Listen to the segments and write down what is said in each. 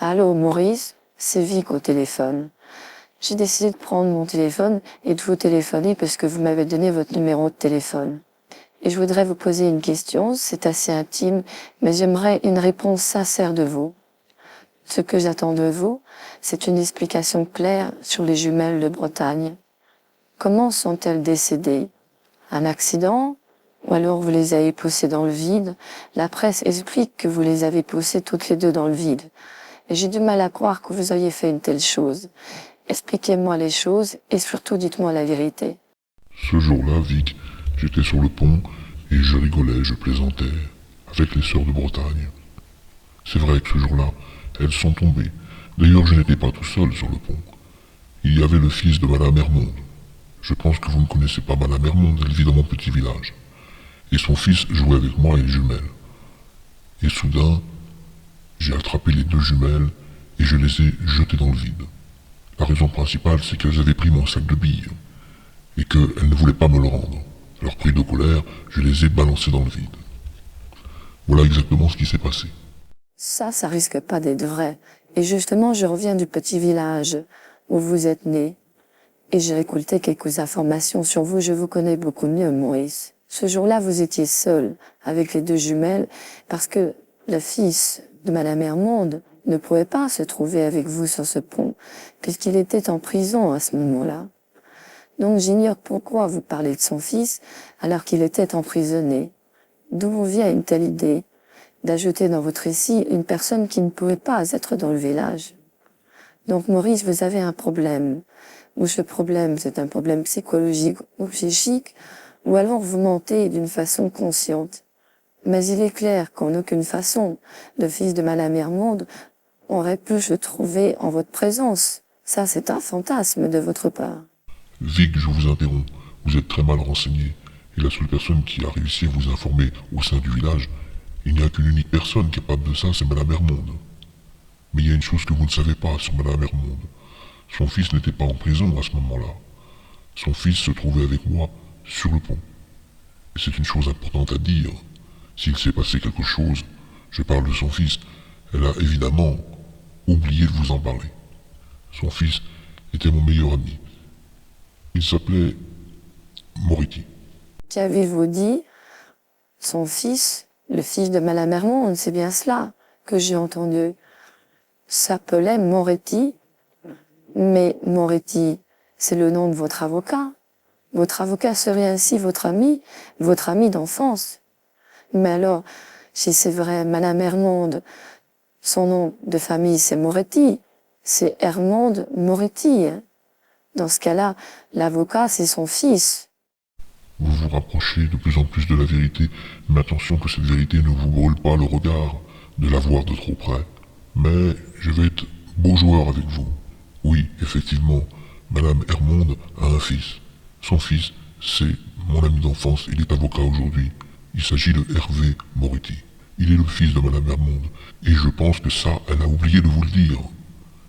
Allô, Maurice, c'est Vic au téléphone. J'ai décidé de prendre mon téléphone et de vous téléphoner parce que vous m'avez donné votre numéro de téléphone. Et je voudrais vous poser une question, c'est assez intime, mais j'aimerais une réponse sincère de vous. Ce que j'attends de vous, c'est une explication claire sur les jumelles de Bretagne. Comment sont-elles décédées? Un accident? Ou alors vous les avez poussées dans le vide? La presse explique que vous les avez poussées toutes les deux dans le vide. Et j'ai du mal à croire que vous ayez fait une telle chose. Expliquez-moi les choses et surtout dites-moi la vérité. Ce jour-là, Vic, j'étais sur le pont et je rigolais, je plaisantais avec les sœurs de Bretagne. C'est vrai que ce jour-là, elles sont tombées. D'ailleurs, je n'étais pas tout seul sur le pont. Il y avait le fils de Madame Hermonde. Je pense que vous ne connaissez pas Madame Hermonde, elle vit dans mon petit village. Et son fils jouait avec moi et les jumelles. Et soudain, j'ai attrapé les deux jumelles et je les ai jetées dans le vide. La raison principale, c'est qu'elles avaient pris mon sac de billes et qu'elles ne voulaient pas me le rendre. Alors pris de colère, je les ai balancées dans le vide. Voilà exactement ce qui s'est passé. Ça risque pas d'être vrai. Et justement, je reviens du petit village où vous êtes né. Et j'ai récolté quelques informations sur vous. Je vous connais beaucoup mieux, Maurice. Ce jour-là, vous étiez seul avec les deux jumelles parce que le fils de Madame Hermonde ne pouvait pas se trouver avec vous sur ce pont puisqu'il était en prison à ce moment-là. Donc j'ignore pourquoi vous parlez de son fils alors qu'il était emprisonné. D'où vous vient une telle idée d'ajouter dans votre récit une personne qui ne pouvait pas être dans le village? Donc Maurice, vous avez un problème. Ou ce problème, c'est un problème psychologique ou psychique, ou alors vous mentez d'une façon consciente. Mais il est clair qu'en aucune façon, le fils de Madame Hermonde aurait pu se trouver en votre présence. Ça, c'est un fantasme de votre part. Vic, je vous interromps. Vous êtes très mal renseigné. Et la seule personne qui a réussi à vous informer au sein du village, il n'y a qu'une unique personne capable de ça, c'est Madame Hermonde. Mais il y a une chose que vous ne savez pas sur Madame Hermonde. Son fils n'était pas en prison à ce moment-là. Son fils se trouvait avec moi sur le pont. Et c'est une chose importante à dire. S'il s'est passé quelque chose, je parle de son fils, elle a évidemment oublié de vous en parler. Son fils était mon meilleur ami. Il s'appelait Moretti. Qu'avez-vous dit? Son fils, le fils de Madame Hermonde, c'est bien cela que j'ai entendu, s'appelait Moretti. Mais Moretti, c'est le nom de votre avocat. Votre avocat serait ainsi votre ami d'enfance. Mais alors, si c'est vrai, Madame Hermonde, son nom de famille c'est Moretti, c'est Hermonde Moretti. Dans ce cas-là, l'avocat c'est son fils. Vous vous rapprochez de plus en plus de la vérité, mais attention que cette vérité ne vous brûle pas le regard de la voir de trop près. Mais je vais être beau joueur avec vous. Oui, effectivement, Madame Hermonde a un fils. Son fils, c'est mon ami d'enfance, il est avocat aujourd'hui. Il s'agit de Hervé Moretti. Il est le fils de Madame Hermonde. Et je pense que ça, elle a oublié de vous le dire.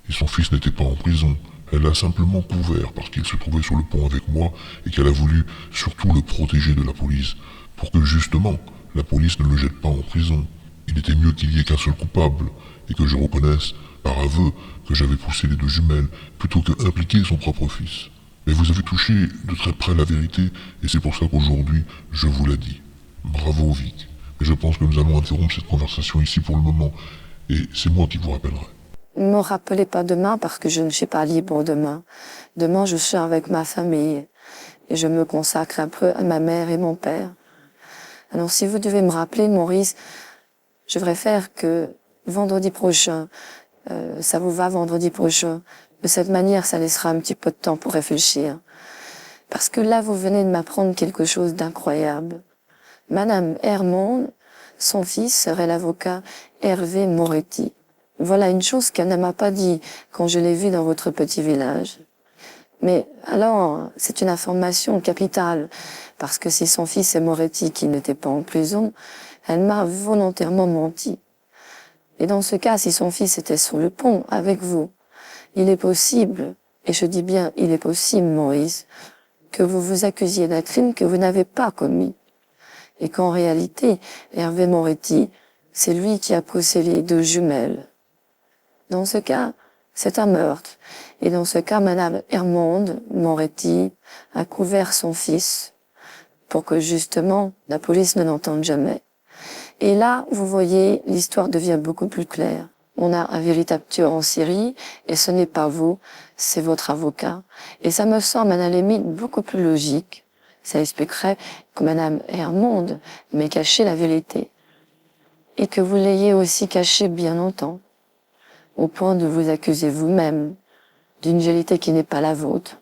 Et son fils n'était pas en prison. Elle l'a simplement couvert parce qu'il se trouvait sur le pont avec moi et qu'elle a voulu surtout le protéger de la police pour que justement la police ne le jette pas en prison. Il était mieux qu'il y ait qu'un seul coupable et que je reconnaisse par aveu que j'avais poussé les deux jumelles plutôt que impliquer son propre fils. Mais vous avez touché de très près la vérité et c'est pour ça qu'aujourd'hui je vous la dis. Bravo Vic. Mais je pense que nous allons interrompre cette conversation ici pour le moment et c'est moi qui vous rappellerai. Ne me rappelez pas demain parce que je ne suis pas libre demain. Demain, je suis avec ma famille et je me consacre un peu à ma mère et mon père. Alors, si vous devez me rappeler, Maurice, je préfère que vendredi prochain, ça vous va vendredi prochain. De cette manière, ça laissera un petit peu de temps pour réfléchir. Parce que là, vous venez de m'apprendre quelque chose d'incroyable. Madame Hermonde, son fils serait l'avocat Hervé Moretti. Voilà une chose qu'elle ne m'a pas dit quand je l'ai vu dans votre petit village. Mais alors, c'est une information capitale, parce que si son fils est Moretti qui n'était pas en prison, elle m'a volontairement menti. Et dans ce cas, si son fils était sur le pont avec vous, il est possible, et je dis bien il est possible, Maurice, que vous vous accusiez d'un crime que vous n'avez pas commis. Et qu'en réalité, Hervé Moretti, c'est lui qui a possédé les deux jumelles. Dans ce cas, c'est un meurtre. Et dans ce cas, Madame Hermonde Moretti a couvert son fils pour que justement la police ne l'entende jamais. Et là, vous voyez, l'histoire devient beaucoup plus claire. On a un véritable tueur en série, et ce n'est pas vous, c'est votre avocat. Et ça me semble, à la limite, beaucoup plus logique. Ça expliquerait que Madame Hermonde m'ait caché la vérité. Et que vous l'ayez aussi caché bien longtemps, au point de vous accuser vous-même d'une vérité qui n'est pas la vôtre.